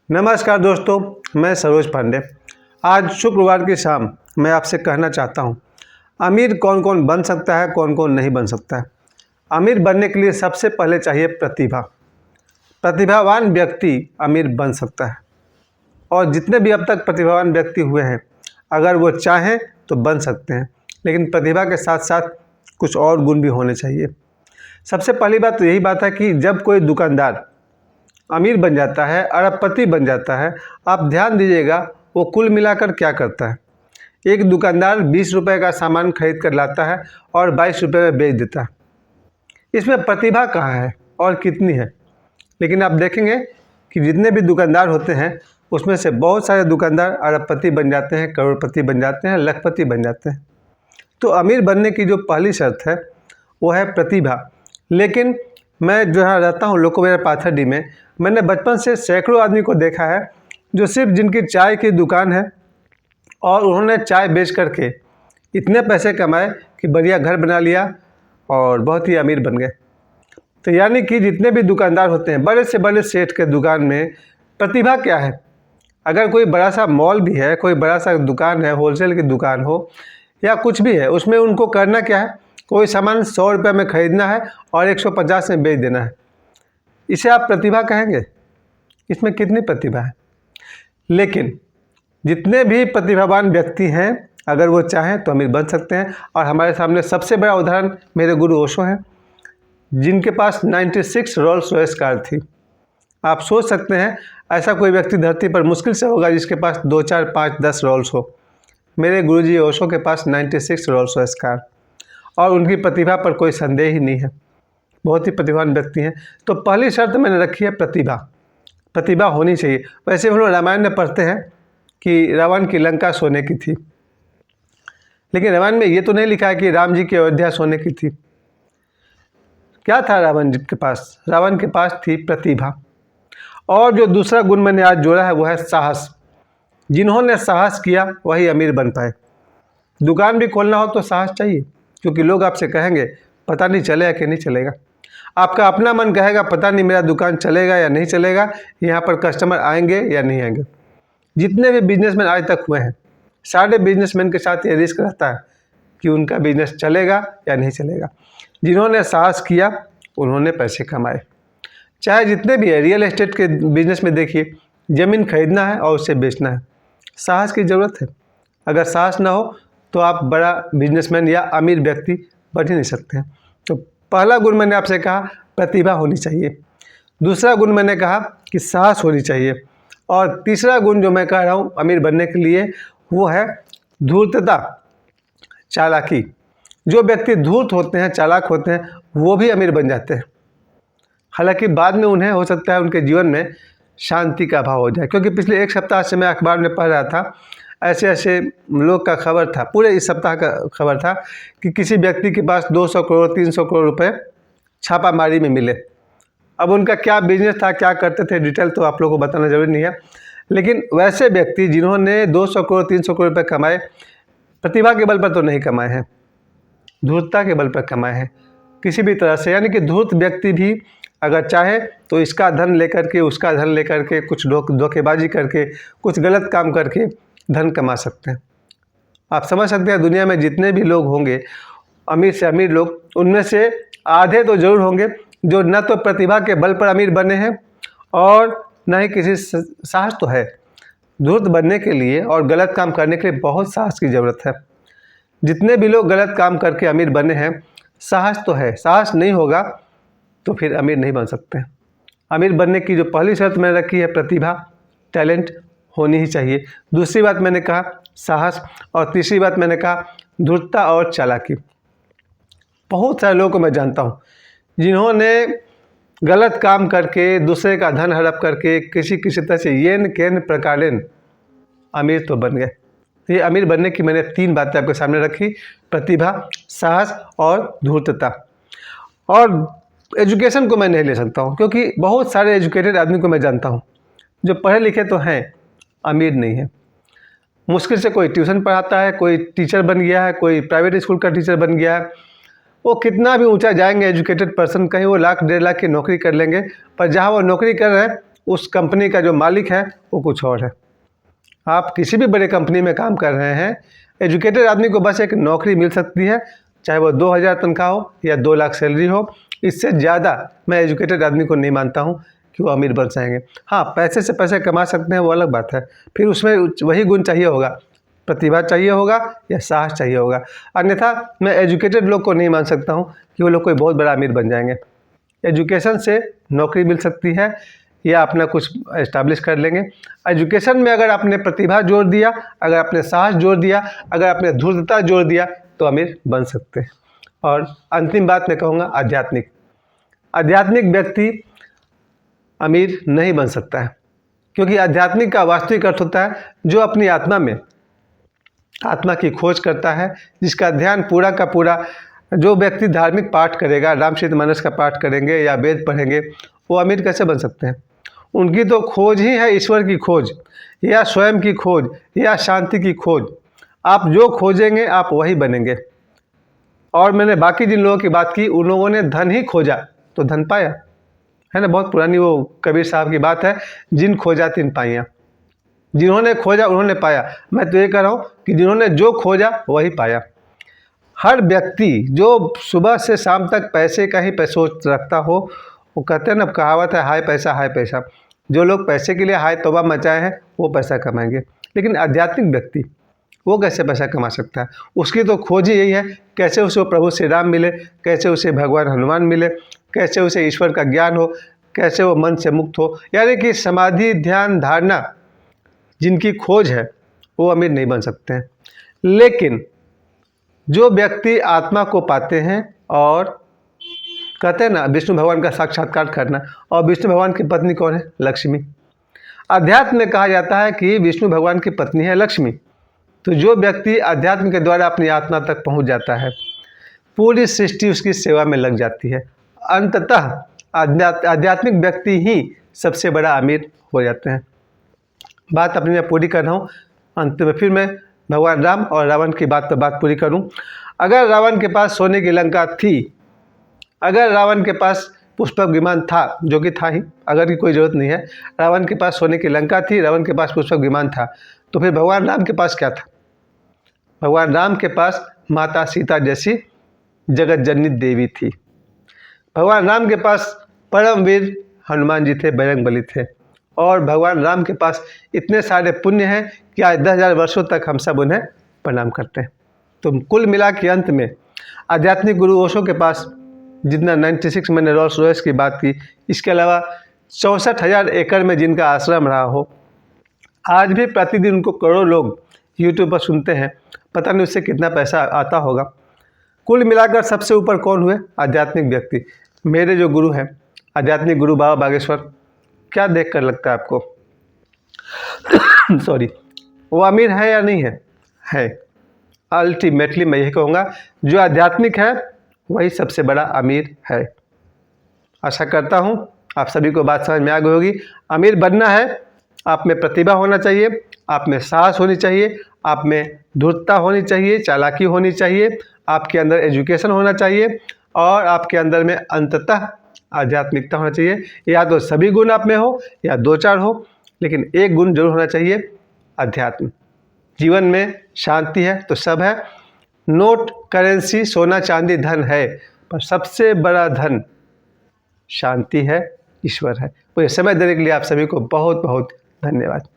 नमस्कार दोस्तों, मैं सरोज पांडे। आज शुक्रवार की शाम मैं आपसे कहना चाहता हूँ, अमीर कौन कौन बन सकता है, कौन कौन नहीं बन सकता है। अमीर बनने के लिए सबसे पहले चाहिए प्रतिभा। प्रतिभावान व्यक्ति अमीर बन सकता है और जितने भी अब तक प्रतिभावान व्यक्ति हुए हैं, अगर वो चाहें तो बन सकते हैं, लेकिन प्रतिभा के साथ साथ कुछ और गुण भी होने चाहिए। सबसे पहली बात तो यही बात है कि जब कोई दुकानदार अमीर बन जाता है, अरबपति बन जाता है, आप ध्यान दीजिएगा वो कुल मिलाकर क्या करता है। एक दुकानदार 20 रुपये का सामान खरीद कर लाता है और 22 रुपये में बेच देता है। इसमें प्रतिभा कहाँ है और कितनी है। लेकिन आप देखेंगे कि जितने भी दुकानदार होते हैं उसमें से बहुत सारे दुकानदार अरबपति बन जाते हैं, करोड़पति बन जाते हैं, लखपति बन जाते हैं। तो अमीर बनने की जो पहली शर्त है वो है प्रतिभा। लेकिन मैं जहाँ रहता हूँ लोकोवेरा पाथरडी में, मैंने बचपन से सैकड़ों आदमी को देखा है जो सिर्फ जिनकी चाय की दुकान है और उन्होंने चाय बेच करके इतने पैसे कमाए कि बढ़िया घर बना लिया और बहुत ही अमीर बन गए। तो यानी कि जितने भी दुकानदार होते हैं, बड़े से बड़े सेठ के दुकान में प्रतिभा क्या है। अगर कोई बड़ा सा मॉल भी है, कोई बड़ा सा दुकान है, होलसेल की दुकान हो या कुछ भी है, उसमें उनको करना क्या है, कोई सामान 100 रुपये में ख़रीदना है और 150 में बेच देना है। इसे आप प्रतिभा कहेंगे? इसमें कितनी प्रतिभा है। लेकिन जितने भी प्रतिभावान व्यक्ति हैं, अगर वो चाहें तो अमीर बन सकते हैं। और हमारे सामने सबसे बड़ा उदाहरण मेरे गुरु ओशो हैं, जिनके पास 96 रोल्स रॉयस कार थी। आप सोच सकते हैं ऐसा कोई व्यक्ति धरती पर मुश्किल से होगा जिसके पास 2, 4, 5, 10 रोल्स हो। मेरे गुरुजी ओशो के पास 96 रोल्स रॉयस कार, और उनकी प्रतिभा पर कोई संदेह ही नहीं है। बहुत ही प्रतिभावान व्यक्ति हैं। तो पहली शर्त मैंने रखी है प्रतिभा। प्रतिभा होनी चाहिए। वैसे हम लोग रामायण में पढ़ते हैं कि रावण की लंका सोने की थी, लेकिन रामायण में ये तो नहीं लिखा है कि राम जी की अयोध्या सोने की थी। क्या था रावण जी के पास? रावण के पास थी प्रतिभा। और जो दूसरा गुण मैंने आज जोड़ा है वो है साहस। जिन्होंने साहस किया वही अमीर बन पाए। दुकान भी खोलना हो तो साहस चाहिए, क्योंकि लोग आपसे कहेंगे पता नहीं चलेगा कि नहीं चलेगा। आपका अपना मन कहेगा पता नहीं मेरा दुकान चलेगा या नहीं चलेगा, यहाँ पर कस्टमर आएंगे या नहीं आएंगे। जितने भी बिजनेसमैन आज तक हुए हैं, सारे बिजनेसमैन के साथ ये रिस्क रहता है कि उनका बिजनेस चलेगा या नहीं चलेगा। जिन्होंने साहस किया उन्होंने पैसे कमाए। चाहे जितने भी है, रियल एस्टेट के बिजनेस में देखिए, ज़मीन खरीदना है और उसे बेचना है, साहस की ज़रूरत है। अगर साहस ना हो तो आप बड़ा बिजनेसमैन या अमीर व्यक्ति बन ही नहीं सकते हैं। तो पहला गुण मैंने आपसे कहा प्रतिभा होनी चाहिए, दूसरा गुण मैंने कहा कि साहस होनी चाहिए, और तीसरा गुण जो मैं कह रहा हूँ अमीर बनने के लिए वो है धूर्तता, चालाकी। जो व्यक्ति धूर्त होते हैं, चालाक होते हैं, वो भी अमीर बन जाते हैं। हालांकि बाद में उन्हें हो सकता है उनके जीवन में शांति का अभाव हो जाए, क्योंकि पिछले एक सप्ताह से मैं अखबार में पढ़ रहा था, ऐसे ऐसे लोग का खबर था, पूरे इस सप्ताह का खबर था कि किसी व्यक्ति के पास 200 करोड़ 300 करोड़ रुपए छापामारी में मिले। अब उनका क्या बिजनेस था, क्या करते थे, डिटेल तो आप लोगों को बताना जरूरी नहीं है। लेकिन वैसे व्यक्ति जिन्होंने 200 करोड़ 300 करोड़ रुपए कमाए, प्रतिभा के बल पर तो नहीं कमाए हैं, धूर्तता के बल पर कमाए हैं किसी भी तरह से। यानी कि धूर्त व्यक्ति भी अगर चाहे तो इसका धन लेकर के, उसका धन लेकर के, कुछ धोखेबाजी करके, कुछ गलत काम करके धन कमा सकते हैं। आप समझ सकते हैं दुनिया में जितने भी लोग होंगे, अमीर से अमीर लोग, उनमें से आधे तो जरूर होंगे जो न तो प्रतिभा के बल पर अमीर बने हैं और न ही किसी साहस तो है। धूर्त बनने के लिए और गलत काम करने के लिए बहुत साहस की ज़रूरत है। जितने भी लोग गलत काम करके अमीर बने हैं, साहस तो है। साहस नहीं होगा तो फिर अमीर नहीं बन सकते। अमीर बनने की जो पहली शर्त मैंने रखी है प्रतिभा, टैलेंट होनी ही चाहिए। दूसरी बात मैंने कहा साहस, और तीसरी बात मैंने कहा धूर्तता और चालाकी। बहुत सारे लोगों को मैं जानता हूँ जिन्होंने गलत काम करके, दूसरे का धन हड़प करके, किसी किसी तरह से येन केन प्रकारेण अमीर तो बन गए। ये अमीर बनने की मैंने 3 बातें आपके सामने रखी, प्रतिभा, साहस और धूर्तता। और एजुकेशन को मैं नहीं ले सकता हूँ, क्योंकि बहुत सारे एजुकेटेड आदमी को मैं जानता हूँ जो पढ़े लिखे तो हैं, अमीर नहीं है। मुश्किल से कोई ट्यूशन पढ़ाता है, कोई टीचर बन गया है, कोई प्राइवेट स्कूल का टीचर बन गया है। वो कितना भी ऊंचा जाएंगे एजुकेटेड पर्सन, कहीं वो 1 लाख 1.5 लाख की नौकरी कर लेंगे, पर जहाँ वो नौकरी कर रहे हैं उस कंपनी का जो मालिक है वो कुछ और है। आप किसी भी बड़े कंपनी में काम कर रहे हैं, एजुकेटेड आदमी को बस एक नौकरी मिल सकती है, चाहे वो 2000 तनख्वाह हो या 2 लाख सैलरी हो। इससे ज़्यादा मैं एजुकेटेड आदमी को नहीं मानता हूँ कि वो अमीर बन जाएंगे। हाँ, पैसे से पैसे कमा सकते हैं, वो अलग बात है, फिर उसमें वही गुण चाहिए होगा, प्रतिभा चाहिए होगा या साहस चाहिए होगा। अन्यथा मैं एजुकेटेड लोग को नहीं मान सकता हूँ कि वो लोग कोई बहुत बड़ा अमीर बन जाएंगे। एजुकेशन से नौकरी मिल सकती है या अपना कुछ इस्टेब्लिश कर लेंगे। एजुकेशन में अगर आपने प्रतिभा जोड़ दिया, अगर आपने साहस जोड़ दिया, अगर आपने धूर्तता जोड़ दिया तो अमीर बन सकते हैं। और अंतिम बात मैं कहूँगा आध्यात्मिक। आध्यात्मिक व्यक्ति अमीर नहीं बन सकता है, क्योंकि आध्यात्मिक का वास्तविक अर्थ होता है जो अपनी आत्मा में आत्मा की खोज करता है, जिसका ध्यान पूरा का पूरा। जो व्यक्ति धार्मिक पाठ करेगा, रामचरितमानस का पाठ करेंगे या वेद पढ़ेंगे, वो अमीर कैसे बन सकते हैं? उनकी तो खोज ही है ईश्वर की खोज या स्वयं की खोज या शांति की खोज। आप जो खोजेंगे आप वही बनेंगे। और मैंने बाकी जिन लोगों की बात की, उन लोगों ने धन ही खोजा तो धन पाया, है ना। बहुत पुरानी वो कबीर साहब की बात है, जिन खोजा तिन पाइया। जिन्होंने खोजा उन्होंने पाया। मैं तो ये कह रहा हूँ कि जिन्होंने जो खोजा वही पाया। हर व्यक्ति जो सुबह से शाम तक पैसे का ही सोच रखता हो, वो कहते हैं ना, कहावत है हाय पैसा हाय पैसा। जो लोग पैसे के लिए हाय तौबा मचाए हैं वो पैसा कमाएंगे, लेकिन आध्यात्मिक व्यक्ति वो कैसे पैसा कमा सकता है? उसकी तो खोज ही यही है, कैसे उसे प्रभु श्री राम मिले, कैसे उसे भगवान हनुमान मिले, कैसे उसे ईश्वर का ज्ञान हो, कैसे वो मन से मुक्त हो। यानी कि समाधि, ध्यान, धारणा जिनकी खोज है वो अमीर नहीं बन सकते हैं। लेकिन जो व्यक्ति आत्मा को पाते हैं और कहते हैं ना विष्णु भगवान का साक्षात्कार करना, और विष्णु भगवान की पत्नी कौन है? लक्ष्मी। अध्यात्म में कहा जाता है कि विष्णु भगवान की पत्नी है लक्ष्मी। तो जो व्यक्ति अध्यात्म के द्वारा अपनी आत्मा तक पहुंच जाता है, पूरी सृष्टि उसकी सेवा में लग जाती है। अंततः आध्यात्मिक व्यक्ति ही सबसे बड़ा अमीर हो जाते हैं। बात अपनी मैं पूरी कर रहा हूँ। अंत में फिर मैं भगवान राम और रावण की बात पर बात पूरी करूँ। अगर रावण के पास सोने की लंका थी, अगर रावण के पास पुष्पक विमान था, जो कि था ही, अगर की कोई ज़रूरत नहीं है, रावण के पास सोने की लंका थी, रावण के पास पुष्पक विमान था, तो फिर भगवान राम के पास क्या था? भगवान राम के पास माता सीता जैसी जगत जननी देवी थी। भगवान राम के पास परमवीर हनुमान जी थे, बजरंगबली थे। और भगवान राम के पास इतने सारे पुण्य हैं कि आज 10,000 वर्षों तक हम सब उन्हें प्रणाम करते हैं। तो कुल मिला के अंत में आध्यात्मिक गुरु ओशो के पास जितना 96 मैंने रोल्स रॉयस की बात की, इसके अलावा 64,000 एकड़ में जिनका आश्रम रहा हो, आज भी प्रतिदिन उनको करोड़ों लोग यूट्यूब पर सुनते हैं, पता नहीं उससे कितना पैसा आता होगा। कुल मिलाकर सबसे ऊपर कौन हुए? आध्यात्मिक व्यक्ति। मेरे जो गुरु हैं आध्यात्मिक गुरु बाबा बागेश्वर, क्या देख कर लगता है आपको? सॉरी, वो अमीर है या नहीं है? है। अल्टीमेटली मैं यही कहूँगा, जो आध्यात्मिक है वही सबसे बड़ा अमीर है। आशा करता हूँ आप सभी को बात समझ में आ गई होगी। अमीर बनना है, आप में प्रतिभा होना चाहिए, आप में साहस होनी चाहिए, आप में धूर्तता होनी चाहिए, चालाकी होनी चाहिए, आपके अंदर एजुकेशन होना चाहिए, और आपके अंदर में अंततः आध्यात्मिकता होना चाहिए। या तो सभी गुण आप में हो या 2-4 हो, लेकिन एक गुण जरूर होना चाहिए, अध्यात्म। जीवन में शांति है तो सब है। नोट, करेंसी, सोना चांदी धन है, पर सबसे बड़ा धन शांति है, ईश्वर है। मुझे समय देने के लिए आप सभी को बहुत बहुत धन्यवाद।